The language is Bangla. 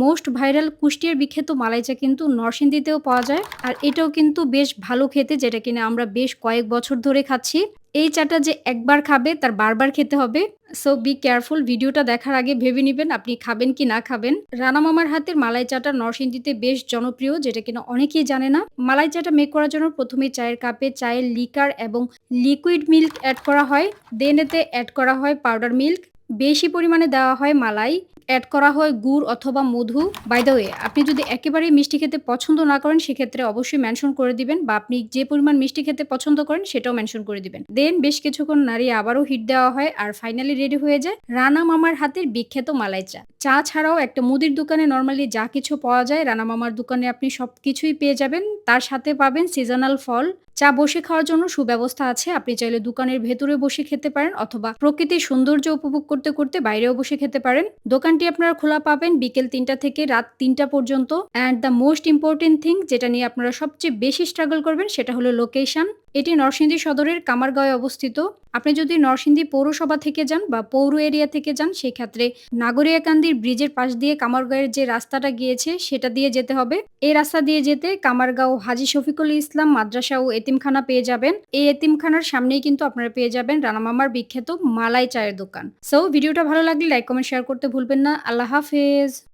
মোস্ট ভাইরাল কুষ্টিয়ার বিখ্যাত মালাই চা কিন্তু নরসিংদীতেও পাওয়া যায়। আর এটাও কিন্তু বেশ ভালো খেতে, যেটা কিনা আমরা বেশ কয়েক বছর ধরে খাচ্ছি। এই চাটা যে একবার খাবে তার বারবার খেতে হবে। সো বি কেয়ারফুল, ভিডিওটা দেখার আগে ভেবে নিবেন আপনি খাবেন কি না খাবেন। রানা মামার হাতের মালাই চাটা নরসিংদীতে বেশ জনপ্রিয়, যেটা কিনা অনেকেই জানে না। মালাই চাটা মেক করার জন্য প্রথমে চায়ের কাপে চায়ের লিকার এবং লিকুইড মিল্ক এড করা হয়। দেন এতে এড করা হয় পাউডার মিল্ক। বেশি পরিমাণে দেওয়া হয় মালাই, এড করা হয় গুড় অথবা মধু। বাই দ্য ওয়ে, আপনি যদি একেবারেই মিষ্টি খেতে পছন্দ না করেন সেক্ষেত্রে অবশ্যই মেনশন করে দিবেন, বা আপনি যে পরিমাণ মিষ্টি খেতে পছন্দ করেন সেটাও মেনশন করে দিবেন। দেন বেশ কিছুক্ষণ নাড়িয়ে আবারও হিট দেওয়া হয় আর ফাইনালি রেডি হয়ে যায় রানা মামার হাতের বিখ্যাত মালাই চা। চা ছাড়াও একটা মুদির দোকানে নরমালি যা কিছু পাওয়া যায়, রানা মামার দোকানে আপনি সবকিছুই পেয়ে যাবেন। তার সাথে পাবেন সিজনাল ফল। চা বসে খাওয়ার জন্য সুব্যবস্থা আছে। আপনি চাইলে দোকানের ভেতরে বসে খেতে পারেন অথবা প্রকৃতির সৌন্দর্য উপভোগ করতে করতে বাইরেও বসে খেতে পারেন। দোকানটি আপনারা খোলা পাবেন বিকেল ৩টা থেকে রাত ৩টা পর্যন্ত। And the most important thing, যেটা নিয়ে আপনারা সবচেয়ে বেশি স্ট্রাগল করবেন, সেটা হলো লোকেশন। এটি নরসিংদী সদরের কামারগাঁওয়ে অবস্থিত। আপনি যদি নরসিংদী পৌরসভা থেকে যান বা পৌর এরিয়া থেকে যান, সেক্ষেত্রে নাগরিয়াকান্দির ব্রিজের পাশ দিয়ে কামারগাঁওয়ের যে রাস্তাটা গিয়েছে সেটা দিয়ে যেতে হবে। এই রাস্তা দিয়ে যেতে কামারগাঁও হাজী শফিকুল ইসলাম মাদ্রাসা ও এতিমখানা পেয়ে যাবেন। এই এতিমখানার সামনেই কিন্তু আপনারা পেয়ে যাবেন রানা মামার বিখ্যাত মালাই চায়ের দোকান। সো ভিডিওটা ভালো লাগলে লাইক কমেন্ট শেয়ার করতে ভুলবেন না। আল্লাহ হাফেজ।